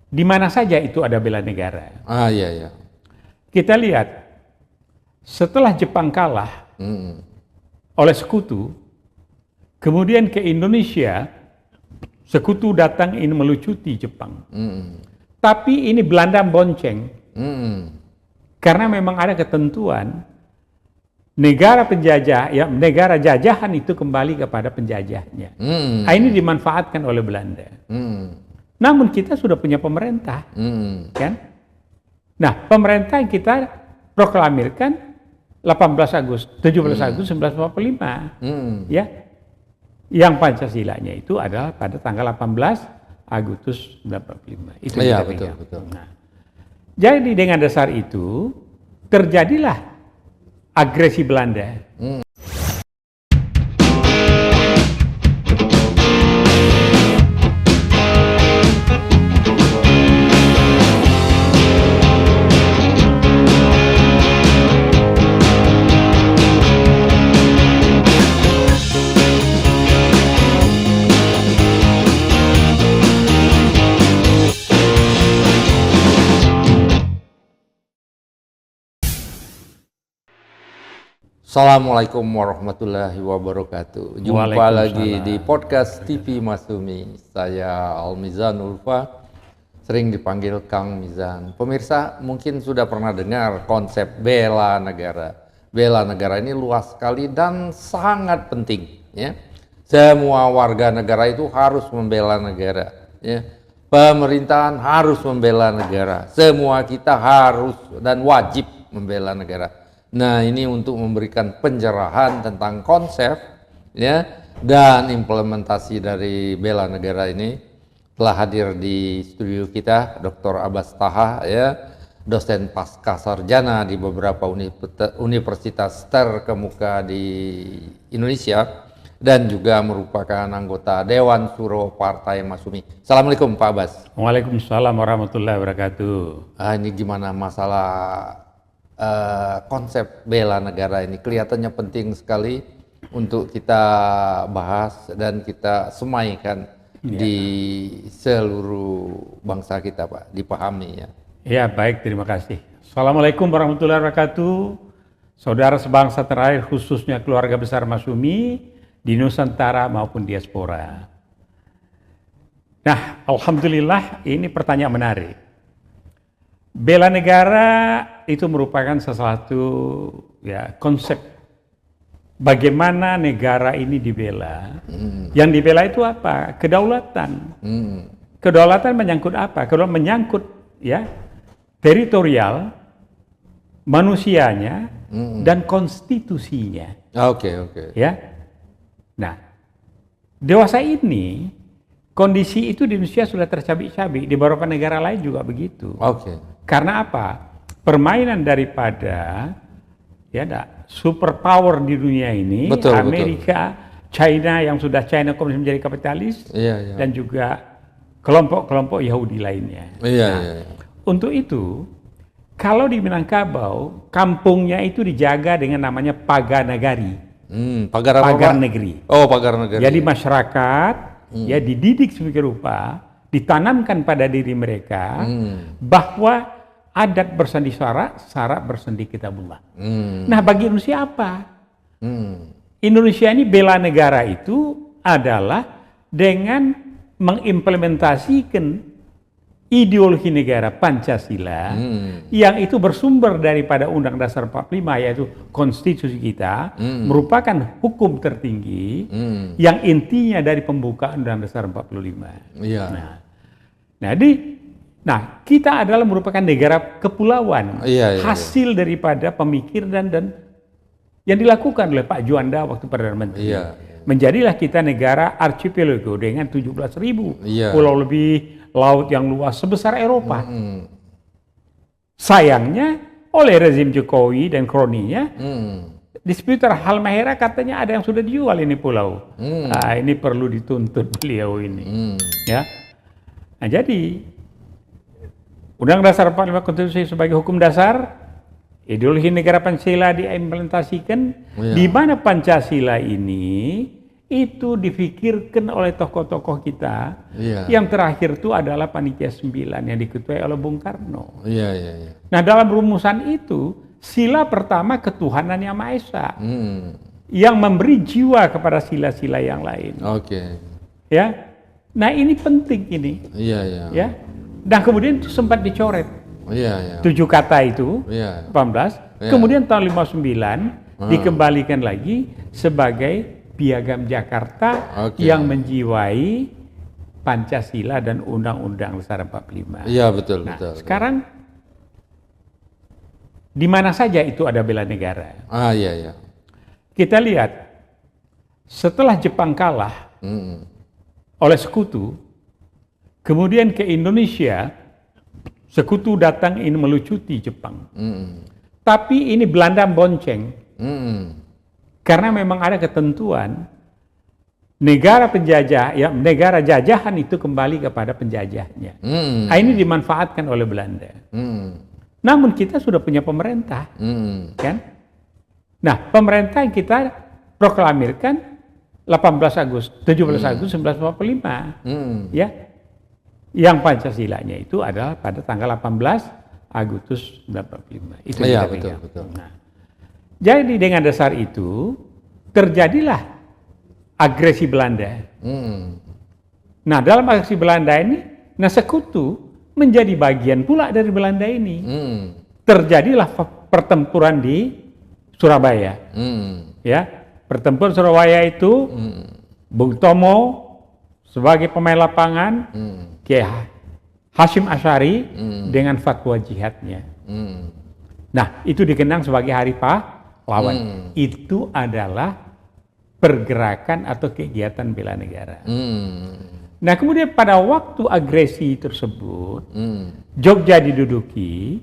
di mana saja itu ada bela negara. Iya. Kita lihat setelah Jepang kalah oleh sekutu, kemudian ke Indonesia, sekutu datang ini melucuti Jepang. Tapi ini Belanda bonceng. Karena memang ada ketentuan negara penjajah, ya negara jajahan itu kembali kepada penjajahnya. Ini dimanfaatkan oleh Belanda. Namun kita sudah punya pemerintah, kan? Nah, pemerintah yang kita proklamirkan 17 Agustus 1945, ya. Yang Pancasilanya itu adalah pada tanggal 18 Agustus 1945. Itu iya, kita betul. Nah, jadi dengan dasar itu terjadilah agresi Belanda. Assalamualaikum warahmatullahi wabarakatuh. Jumpa lagi di podcast TV Masumi. Saya Al-Mizan Ulfa, sering dipanggil Kang Mizan. Pemirsa mungkin sudah pernah dengar konsep bela negara. Bela negara ini luas sekali dan sangat penting, ya. Semua warga negara itu harus membela negara, ya. Pemerintahan harus membela negara. Semua kita harus dan wajib membela negara. Nah, ini untuk memberikan pencerahan tentang konsep, ya, dan implementasi dari bela negara ini telah hadir di studio kita Dr. Abbas Taha, ya, dosen pasca sarjana di beberapa universitas terkemuka di Indonesia dan juga merupakan anggota Dewan Suro Partai Masumi. Assalamualaikum Pak Abbas. Waalaikumsalam warahmatullahi wabarakatuh. Ini gimana masalah konsep bela negara ini? Kelihatannya penting sekali untuk kita bahas dan kita semaikan di seluruh bangsa kita, Pak, dipahami, ya. Ya, baik, terima kasih. Assalamualaikum warahmatullahi wabarakatuh. Saudara sebangsa terakhir, khususnya keluarga besar Masumi di Nusantara maupun diaspora. Nah, alhamdulillah ini pertanyaan menarik. Bela negara itu merupakan sesuatu, ya, konsep bagaimana negara ini dibela. Yang dibela itu apa? Kedaulatan. Kedaulatan menyangkut apa? Kedaulatan menyangkut, ya, teritorial, manusianya, dan konstitusinya. Oke. Ya. Nah, dewasa ini kondisi itu di Indonesia sudah tercabik-cabik, di beberapa negara lain juga begitu. Karena apa? Permainan daripada, ya, superpower di dunia ini, Amerika, China yang sudah China komunis menjadi kapitalis, dan juga kelompok-kelompok Yahudi lainnya. Untuk itu, kalau di Minangkabau, kampungnya itu dijaga dengan namanya pagar nagari. Pagar negeri. Oh, pagar negeri. Jadi masyarakat, ya, dididik sedemikian rupa, ditanamkan pada diri mereka bahwa adat bersendi syarak bersendi kitabullah. Nah, bagi Indonesia apa? Indonesia ini bela negara itu adalah dengan mengimplementasikan ideologi negara Pancasila yang itu bersumber daripada Undang Dasar 45, yaitu konstitusi kita, merupakan hukum tertinggi yang intinya dari pembukaan Undang Dasar 45. Nah, kita adalah merupakan negara kepulauan, hasil daripada pemikiran dan yang dilakukan oleh Pak Juanda waktu Perdana Menteri. Menjadilah kita negara archipelago dengan 17.000 pulau lebih, laut yang luas sebesar Eropa. Sayangnya oleh rezim Jokowi dan kroninya, di seputar Halmahera katanya ada yang sudah dijual ini pulau. Ini perlu dituntut beliau ini. Ya. Nah, jadi Undang Dasar 45 Konstitusi sebagai hukum dasar, ideologi negara Pancasila diimplementasikan, di mana Pancasila ini itu difikirkan oleh tokoh-tokoh kita. Yang terakhir itu adalah Panitia 9 yang diketuai oleh Bung Karno. Nah, dalam rumusan itu sila pertama ketuhanan yang Maha Esa, yang memberi jiwa kepada sila-sila yang lain. Ya, nah ini penting ini. Ya, dan kemudian itu sempat dicoret. 7 kata itu, 18. Kemudian tahun 59 dikembalikan lagi sebagai Piagam Jakarta yang menjiwai Pancasila dan Undang-Undang Dasar 45. Iya, betul, nah, betul. Sekarang di mana saja itu ada bela negara. Iya. Kita lihat setelah Jepang kalah oleh sekutu, kemudian ke Indonesia, sekutu datang ini melucuti Jepang. Tapi ini Belanda bonceng. Karena memang ada ketentuan negara penjajah, ya negara jajahan itu kembali kepada penjajahnya. Ini dimanfaatkan oleh Belanda. Namun kita sudah punya pemerintah, kan? Nah, pemerintah yang kita proklamirkan 17 Agustus 1945, ya. Yang Pancasilanya itu adalah pada tanggal 18 Agustus 1945. Itu betul. Nah, jadi dengan dasar itu terjadilah agresi Belanda. Nah, dalam agresi Belanda ini, sekutu menjadi bagian pula dari Belanda ini. Terjadilah pertempuran di Surabaya. Ya, pertempuran Surabaya itu Bung Tomo sebagai pemain lapangan, Kiai Hashim Asy'ari dengan fatwa jihadnya. Nah, itu dikenang sebagai Hari Pahlawan. Itu adalah pergerakan atau kegiatan bela negara. Nah, kemudian pada waktu agresi tersebut, Jogja diduduki,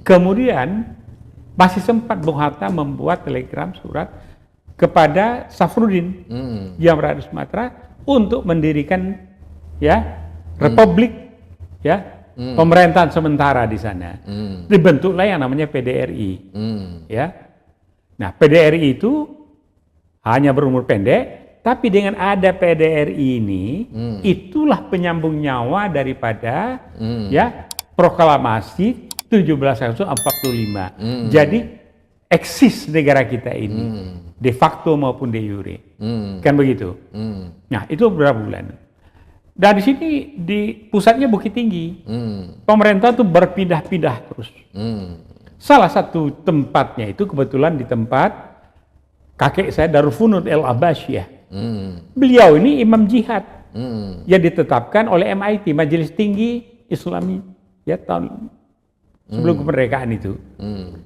kemudian masih sempat Bung Hatta membuat telegram surat kepada Safruddin yang berada di Sumatera untuk mendirikan republik, pemerintahan sementara di sana. Dibentuklah yang namanya PDRI. Ya. Nah, PDRI itu hanya berumur pendek, tapi dengan ada PDRI ini, itulah penyambung nyawa daripada proklamasi 17 Agustus 45. Jadi eksis negara kita ini, de facto maupun de jure, kan begitu. Nah, itu beberapa bulan. Dan di sini di pusatnya Bukit Tinggi, pemerintah tuh berpindah-pindah terus. Salah satu tempatnya itu kebetulan di tempat kakek saya Darulfunun El-Abasyah. Beliau ini imam jihad yang ditetapkan oleh MIT, Majelis Tinggi Islami, ya tahun sebelum kemerdekaan itu.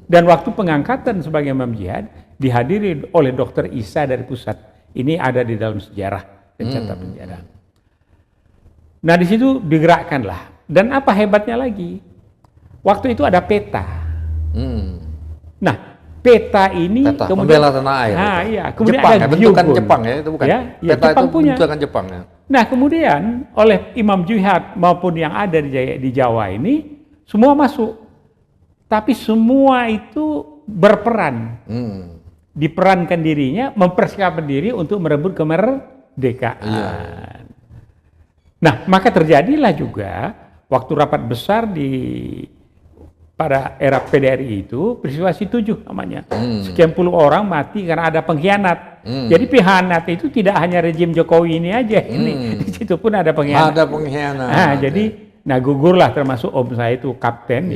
Dan waktu pengangkatan sebagai imam jihad dihadiri oleh Dr. Isa dari pusat. Ini ada di dalam sejarah, pencatatan sejarah. Nah, di situ digerakkanlah. Dan apa hebatnya lagi? Waktu itu ada peta. Nah, peta ini kemudian membela tanah air. Iya, kemudian Jepang, ada bentukan Jepang ya, itu bukan. Peta Jepang itu punya. bentukan Jepang ya. Nah, kemudian oleh imam jihad maupun yang ada di Jawa ini semua masuk. Tapi semua itu berperan. Diperankan dirinya, mempersiapkan diri untuk merebut kemerdekaan. Nah, maka terjadilah juga waktu rapat besar pada era PDRI itu, peristiwa Si-7 namanya. Sekian puluh orang mati karena ada pengkhianat. Jadi pengkhianat itu tidak hanya rejim Jokowi ini aja, ini di situ pun ada pengkhianat. Ada pengkhianat. Nah, jadi gugurlah termasuk om saya itu kapten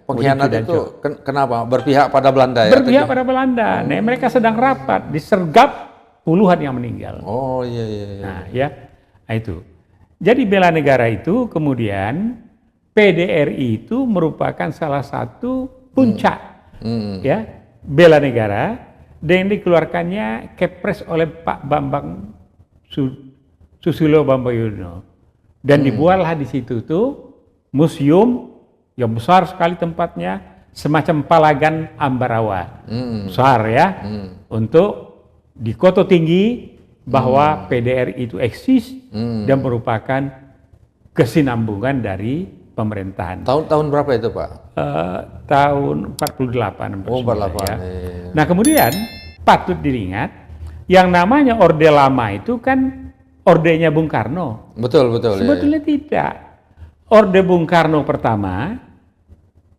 Pengkhianat itu kenapa? Berpihak pada Belanda ya? Berpihak pada Belanda. Nah, mereka sedang rapat, disergap puluhan yang meninggal. Nah, nah, itu. Jadi bela negara itu kemudian PDRI itu merupakan salah satu puncak bela negara dan dikeluarkannya Kepres oleh Pak Bambang Susilo Bambang Yudhoyono. Dan dibuatlah di situ tuh museum yang besar sekali tempatnya, semacam Palagan Ambarawa. Besar ya. Untuk di Kota Tinggi bahwa PDRI itu eksis dan merupakan kesinambungan dari pemerintahan. Tahun berapa itu, Pak? Tahun 48. Oh, 48. Ya. Nah, kemudian patut diingat yang namanya Orde Lama itu kan ordenya Bung Karno. Betul. Sebetulnya tidak. Orde Bung Karno pertama,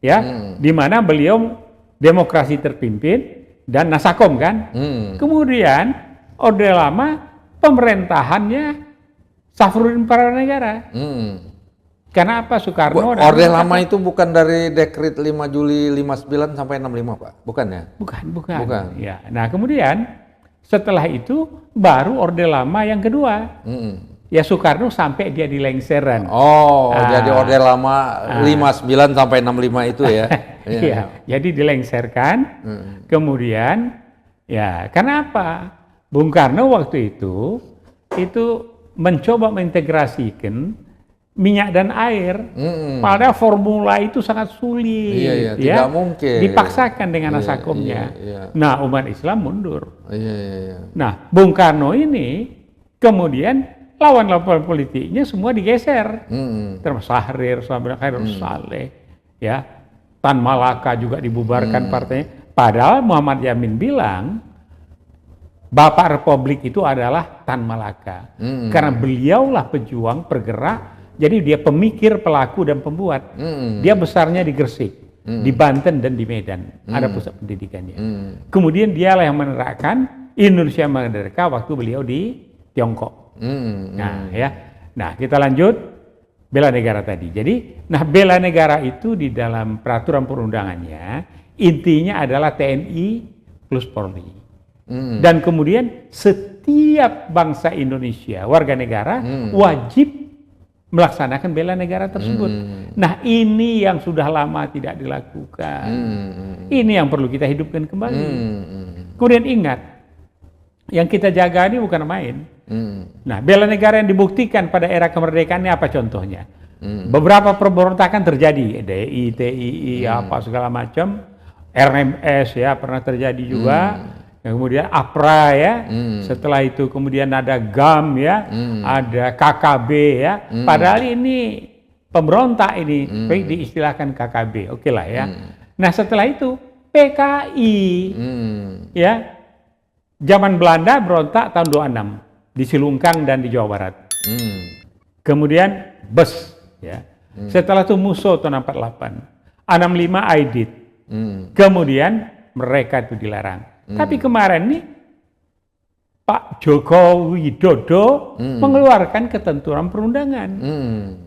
ya, di mana beliau demokrasi terpimpin dan Nasakom kan. Kemudian Orde Lama pemerintahannya Safruddin Prawanegara. Karena apa? Soekarno. Orde Lama itu bukan dari Dekret 5 Juli 59 sampai 65, Pak? Bukan ya? Bukan. Ya. Nah, kemudian setelah itu baru Orde Lama yang kedua. Ya Soekarno sampai dia di lengseran. Jadi Orde Lama 59 sampai 65 itu ya. Iya, jadi dilengserkan. Kemudian ya, karena apa? Bung Karno waktu itu mencoba mengintegrasikan minyak dan air. Padahal formula itu sangat sulit. Iya, tidak mungkin. Dipaksakan dengan Nasakomnya. Nah, umat Islam mundur. Iya. Nah, Bung Karno ini kemudian lawan-lawan politiknya semua digeser, termasuk Syahrir, Khairul Saleh, ya, Tan Malaka juga dibubarkan partainya. Padahal Muhammad Yamin bilang Bapak Republik itu adalah Tan Malaka, karena beliaulah pejuang, pergerak, jadi dia pemikir, pelaku dan pembuat. Dia besarnya di Gresik, di Banten dan di Medan, ada pusat pendidikannya. Kemudian dialah yang menerapkan Indonesia Merdeka waktu beliau di Tiongkok. Nah, kita lanjut bela negara tadi. Jadi, bela negara itu di dalam peraturan perundangannya intinya adalah TNI plus Polri. Dan kemudian setiap bangsa Indonesia warga negara wajib melaksanakan bela negara tersebut. Nah, ini yang sudah lama tidak dilakukan. Ini yang perlu kita hidupkan kembali. Kemudian ingat, yang kita jaga ini bukan main. Nah, bela negara yang dibuktikan pada era kemerdekaan ini apa contohnya? Beberapa pemberontakan terjadi, DI, TII, apa segala macam, RMS ya pernah terjadi juga. Kemudian APRA ya, setelah itu kemudian ada GAM ya, ada KKB ya. Padahal ini pemberontak ini, diistilahkan KKB, oke lah ya. Nah, setelah itu PKI ya. Zaman Belanda berontak tahun 26 di Silungkang dan di Jawa Barat. Kemudian BES ya. Setelah itu MUSO tahun 48, 65 Aidit. Kemudian mereka itu dilarang. Tapi kemarin nih Pak Joko Widodo mengeluarkan ketentuan perundangan.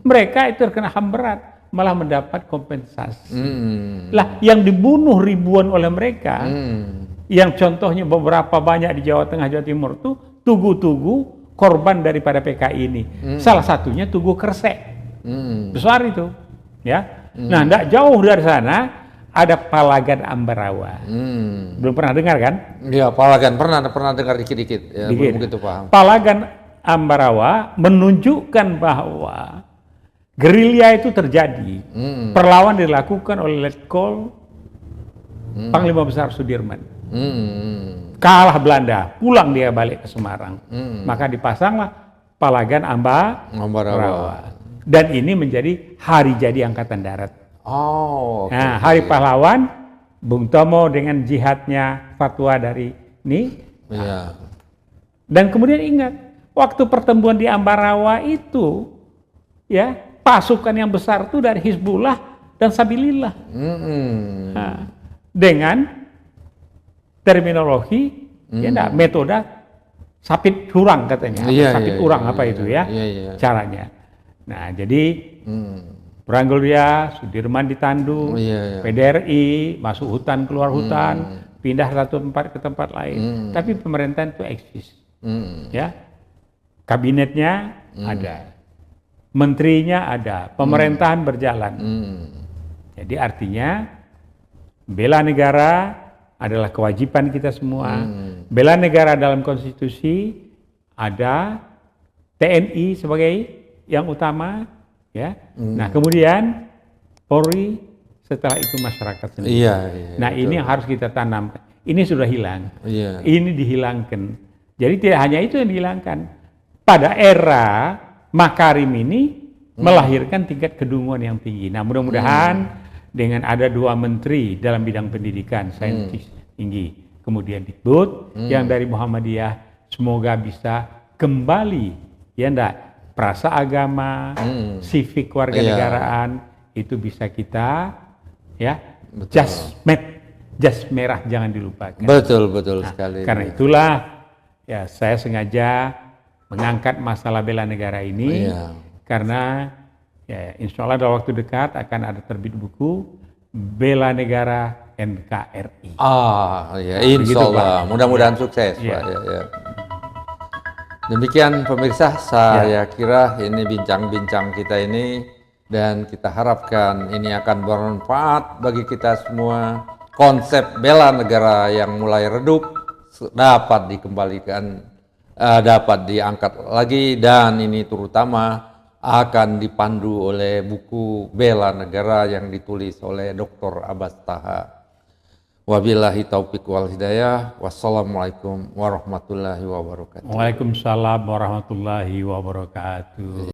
Mereka itu terkena HAM berat, malah mendapat kompensasi. Lah, yang dibunuh ribuan oleh mereka, yang contohnya beberapa banyak di Jawa Tengah, Jawa Timur tuh tugu-tugu korban daripada PKI ini. Salah satunya Tugu Kresek. Besar itu, ya. Nah, tidak jauh dari sana ada Palagan Ambarawa. Belum pernah dengar kan? Iya, Palagan pernah dengar dikit-dikit. Ya, belum begitu paham. Palagan Ambarawa menunjukkan bahwa gerilya itu terjadi. Perlawanan dilakukan oleh Letkol Panglima Besar Sudirman. Kalah Belanda, pulang dia balik ke Semarang. Maka dipasanglah Palagan Ambarawa. Dan ini menjadi hari jadi Angkatan Darat. Nah, Hari Pahlawan, Bung Tomo dengan jihadnya fatwa dari ini. Dan kemudian ingat, waktu pertemuan di Ambarawa itu, ya, pasukan yang besar itu dari Hizbullah dan Sabilillah. Nah, dengan terminologi, metode sapit urang katanya, sapit urang apa itu ya, caranya. Nah, jadi Perang Gerilya, Sudirman ditandu, PDRI masuk hutan keluar hutan, pindah satu tempat ke tempat lain. Tapi pemerintahan itu eksis, ya, kabinetnya ada, menterinya ada, pemerintahan berjalan. Jadi artinya bela negara adalah kewajiban kita semua. Bela negara dalam konstitusi ada TNI sebagai yang utama, ya. Nah, kemudian Polri, setelah itu masyarakat sendiri. Nah, ini yang harus kita tanam. Ini sudah hilang. Ini dihilangkan. Jadi tidak hanya itu yang dihilangkan. Pada era Makarim ini melahirkan tingkat kedunguan yang tinggi. Nah, mudah-mudahan dengan ada 2 menteri dalam bidang pendidikan, saintis tinggi, kemudian Dikbud yang dari Muhammadiyah semoga bisa kembali, ya enggak, perasa agama, civic warganegaraan itu bisa kita, ya, jas merah jangan dilupakan. Betul sekali. Karena itulah ya saya sengaja mengangkat masalah bela negara ini, karena ya, insya Allah dalam waktu dekat akan ada terbit buku Bela Negara NKRI. Ya, insya Allah. Mudah-mudahan sukses, Pak. Ya. Demikian pemirsa, saya kira ini bincang-bincang kita ini, dan kita harapkan ini akan bermanfaat bagi kita semua. Konsep bela negara yang mulai redup dapat dikembalikan, dapat diangkat lagi, dan ini terutama akan dipandu oleh buku Bela Negara yang ditulis oleh Dr. Abbas Taha. Wabillahi taufiq wal hidayah. Wassalamualaikum warahmatullahi wabarakatuh. Waalaikumsalam warahmatullahi wabarakatuh.